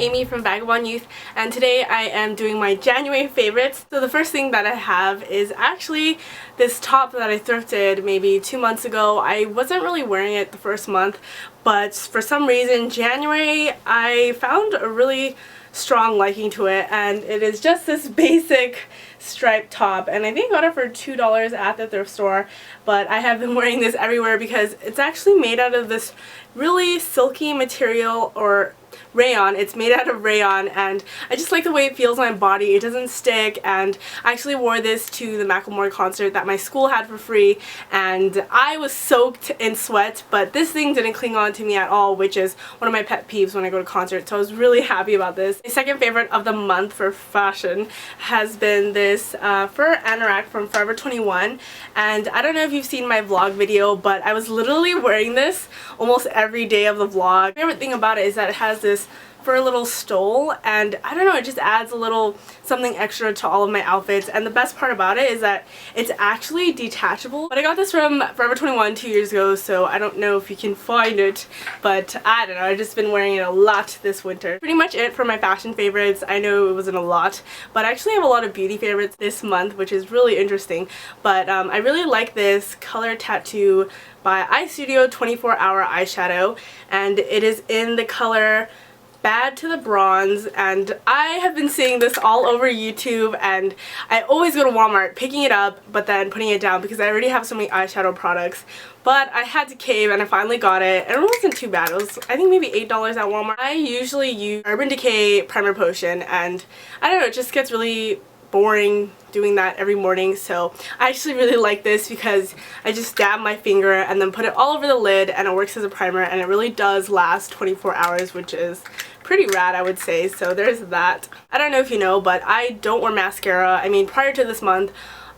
Amy from Vagabond Youth, and today I am doing my January favorites. So the first thing that I have is actually this top that I thrifted maybe 2 months ago. I wasn't really wearing it the first month, but for some reason January I found a really strong liking to it, and it is just this basic striped top, and I think I got it for $2 at the thrift store, but I have been wearing this everywhere because it's actually made out of this really silky material, or rayon. It's made out of rayon, and I just like the way it feels on my body. It doesn't stick, and I actually wore this to the Macklemore concert that my school had for free, and I was soaked in sweat, but this thing didn't cling on to me at all, which is one of my pet peeves when I go to concerts, so I was really happy about this. My second favorite of the month for fashion has been this fur anorak from Forever 21, and I don't know if you've seen my vlog video, but I was literally wearing this almost every day of the vlog. My favorite thing about it is that it has this fur little stole, and I don't know, it just adds a little something extra to all of my outfits, and the best part about it is that it's actually detachable. But I got this from Forever 21 2 years ago, so I don't know if you can find it, but I don't know, I've just been wearing it a lot this winter. Pretty much it for my fashion favorites. I know it wasn't a lot, but I actually have a lot of beauty favorites this month, which is really interesting. But I really like this color tattoo by Eye Studio 24-hour eyeshadow, and it is in the color Bad to the Bronze, and I have been seeing this all over YouTube, and I always go to Walmart picking it up but then putting it down because I already have so many eyeshadow products. But I had to cave and I finally got it, and it wasn't too bad. It was, I think, maybe $8 at Walmart. I usually use Urban Decay Primer Potion, and I don't know, it just gets really boring doing that every morning, so I actually really like this because I just dab my finger and then put it all over the lid, and it works as a primer, and it really does last 24 hours, which is pretty rad, I would say. So there's that. I don't know if you know, but I don't wear mascara. I mean, prior to this month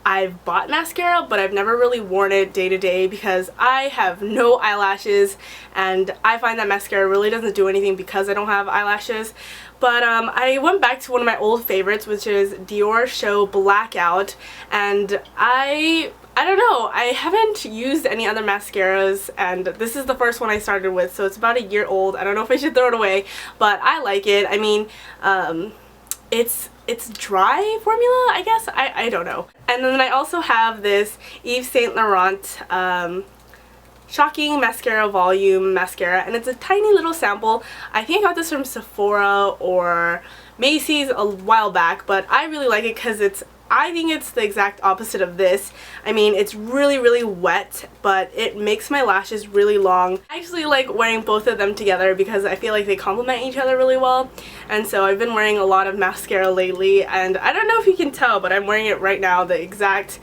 I've bought mascara, but I've never really worn it day to day because I have no eyelashes, and I find that mascara really doesn't do anything because I don't have eyelashes. But I went back to one of my old favorites, which is Diorshow Blackout, and I don't know, I haven't used any other mascaras, and this is the first one I started with, so it's about a year old. I don't know if I should throw it away, but I like it. I mean, it's dry formula, I guess. I don't know. And then I also have this Yves Saint Laurent Shocking Mascara Volume Mascara, and it's a tiny little sample. I think I got this from Sephora or Macy's a while back, but I really like it because I think it's the exact opposite of this. I mean, it's really wet, but it makes my lashes really long. I actually like wearing both of them together because I feel like they complement each other really well, and so I've been wearing a lot of mascara lately, and I don't know if you can tell, but I'm wearing it right now, the exact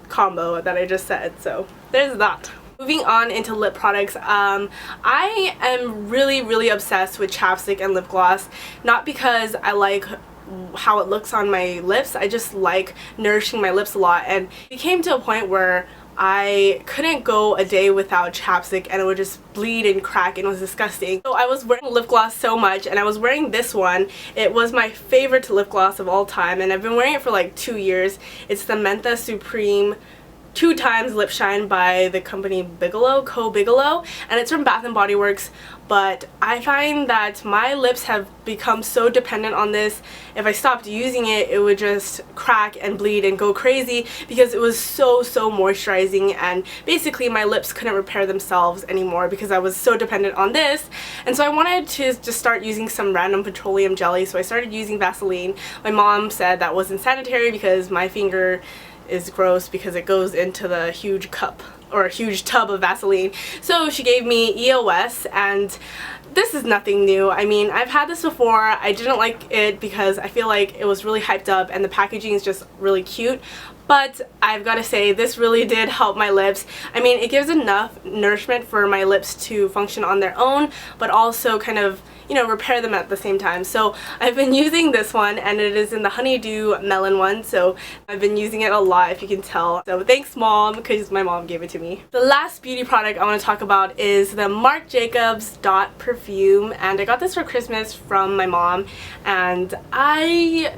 combo that I just said, so there's that. Moving on into lip products, I am really obsessed with chapstick and lip gloss, not because I like how it looks on my lips. I just like nourishing my lips a lot, and it came to a point where I couldn't go a day without chapstick and it would just bleed and crack, and it was disgusting. So I was wearing lip gloss so much, and I was wearing this one. It was my favorite lip gloss of all time, and I've been wearing it for like 2 years. It's the Mentha Supreme 2 Times Lip Shine by the company Bigelow, Bigelow, and it's from Bath & Body Works. But I find that my lips have become so dependent on this. If I stopped using it, it would just crack and bleed and go crazy because it was so moisturizing, and basically my lips couldn't repair themselves anymore because I was so dependent on this. And so I wanted to just start using some random petroleum jelly, so I started using Vaseline. My mom said that wasn't sanitary because my finger is gross because it goes into the huge cup or a huge tub of Vaseline. So she gave me EOS, and this is nothing new. I mean, I've had this before. I didn't like it because I feel like it was really hyped up and the packaging is just really cute. But I've got to say, this really did help my lips. I mean, it gives enough nourishment for my lips to function on their own, but also kind of, you know, repair them at the same time. So I've been using this one, and it is in the Honeydew Melon one, so I've been using it a lot, if you can tell. So thanks, Mom, because my mom gave it to me. The last beauty product I want to talk about is the Marc Jacobs Dot Perfume, and I got this for Christmas from my mom, and I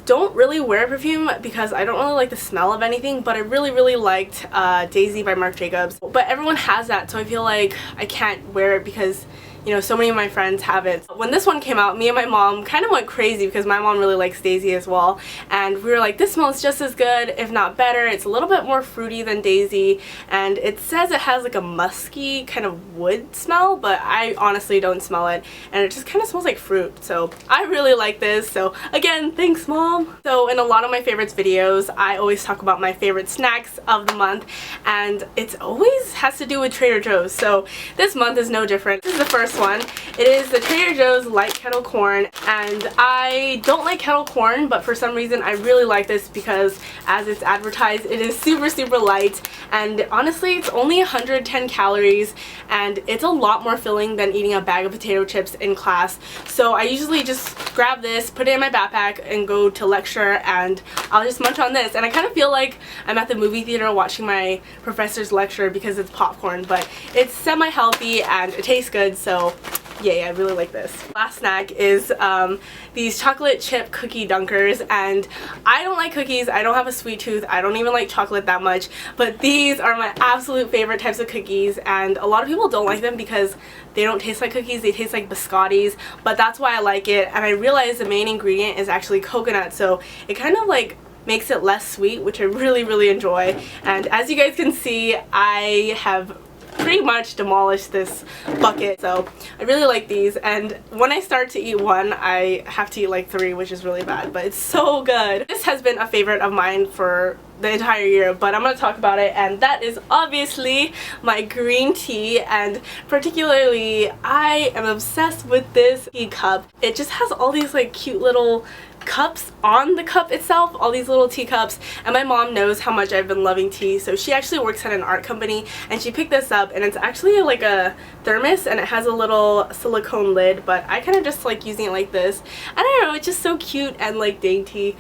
don't really wear perfume because I don't really like the smell of anything, but I really liked Daisy by Marc Jacobs. But everyone has that, so I feel like I can't wear it because, you know, so many of my friends have it. When this one came out, me and my mom kind of went crazy because my mom really likes Daisy as well, and we were like, this smells just as good, if not better. It's a little bit more fruity than Daisy, and it says it has like a musky kind of wood smell, but I honestly don't smell it, and it just kind of smells like fruit. So I really like this. So again, thanks Mom. So in a lot of my favorites videos, I always talk about my favorite snacks of the month, and it always has to do with Trader Joe's. So this month is no different. This is the first one. It is the Trader Joe's Light Kettle Corn, and I don't like kettle corn, but for some reason I really like this because as it's advertised, it is super light, and honestly it's only 110 calories, and it's a lot more filling than eating a bag of potato chips in class. So I usually just grab this, put it in my backpack, and go to lecture, and I'll just munch on this, and I kind of feel like I'm at the movie theater watching my professor's lecture because it's popcorn, but it's semi-healthy and it tastes good, so yay, I really like this. Last snack is these chocolate chip cookie dunkers, and I don't like cookies, I don't have a sweet tooth, I don't even like chocolate that much, but these are my absolute favorite types of cookies, and a lot of people don't like them because they don't taste like cookies, they taste like biscottis, but that's why I like it. And I realized the main ingredient is actually coconut, so it kind of like makes it less sweet, which I really enjoy. And as you guys can see, I have pretty much demolished this bucket, so I really like these, and when I start to eat one I have to eat like 3, which is really bad, but it's so good. This has been a favorite of mine for the entire year, but I'm going to talk about it, and that is obviously my green tea, and particularly I am obsessed with this teacup. It just has all these like cute little cups on the cup itself, all these little teacups, and my mom knows how much I've been loving tea, so she actually works at an art company and she picked this up, and it's actually like a thermos and it has a little silicone lid, but I kind of just like using it like this. I don't know, it's just so cute and like dainty.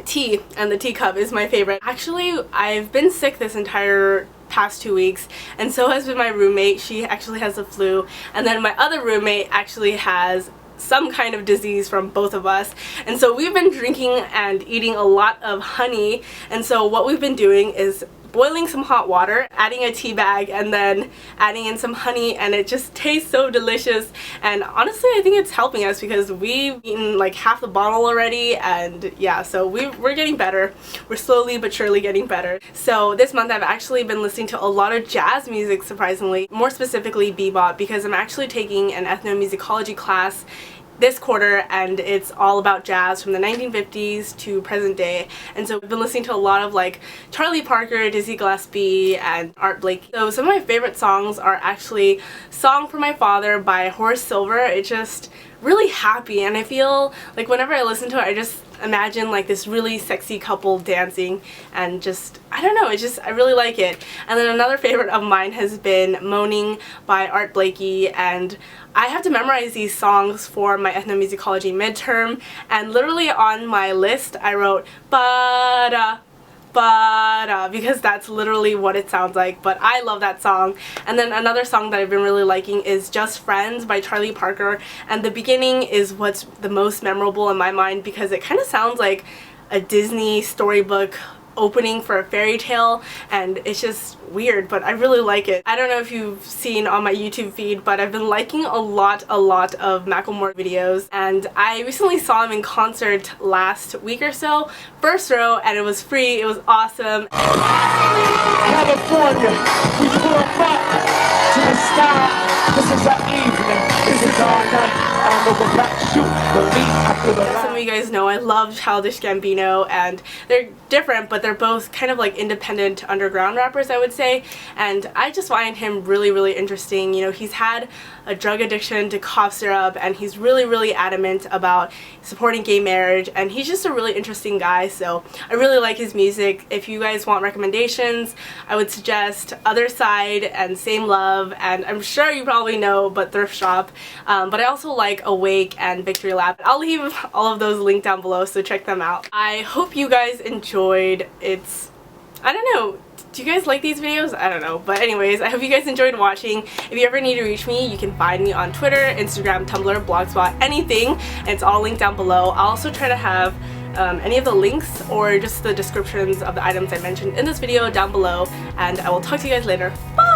Tea and the teacup is my favorite. Actually, I've been sick this entire past 2 weeks, and so has been my roommate. She actually has the flu, and then my other roommate actually has some kind of disease from both of us, and so we've been drinking and eating a lot of honey. And so what we've been doing is boiling some hot water, adding a tea bag, and then adding in some honey, and it just tastes so delicious. And honestly, I think it's helping us because we've eaten like half the bottle already, and yeah, so we're getting better. We're slowly but surely getting better. So this month I've actually been listening to a lot of jazz music, surprisingly, more specifically bebop, because I'm actually taking an ethnomusicology class this quarter, and it's all about jazz from the 1950s to present day. And so I've been listening to a lot of like Charlie Parker, Dizzy Gillespie, and Art Blakey. So some of my favorite songs are actually Song for My Father by Horace Silver. It's just really happy, and I feel like whenever I listen to it I just imagine like this really sexy couple dancing, and just, I don't know, it's just, I really like it. And then another favorite of mine has been Moanin by Art Blakey, and I have to memorize these songs for my ethnomusicology midterm, and literally on my list I wrote ba-da, because that's literally what it sounds like, but I love that song. And then another song that I've been really liking is Just Friends by Charlie Parker, and the beginning is what's the most memorable in my mind because it kind of sounds like a Disney storybook opening for a fairy tale, and it's just weird, but I really like it. I don't know if you've seen on my YouTube feed, but I've been liking a lot of Macklemore videos, and I recently saw him in concert last week or so, first row, and it was free. It was awesome. California, we pull up to the sky. This is our evening, this is our night. I don't know what about you, but me, I feel alive. Some of you guys know I love Childish Gambino, and they're different, but they're both kind of like independent underground rappers, I would say, and I just find him really interesting. You know, he's had a drug addiction to cough syrup, and he's really adamant about supporting gay marriage, and he's just a really interesting guy, so I really like his music. If you guys want recommendations, I would suggest Otherside and Same Love, and I'm sure you probably know, but Thrift Shop, but I also like Awake and Victory Lap. I'll leave all of those linked down below, so check them out. I hope you guys enjoyed. I don't know, do you guys like these videos? I don't know, but anyways, I hope you guys enjoyed watching. If you ever need to reach me, you can find me on Twitter, Instagram, Tumblr, Blogspot, anything, and it's all linked down below. I'll also try to have any of the links or just the descriptions of the items I mentioned in this video down below, and I will talk to you guys later. Bye!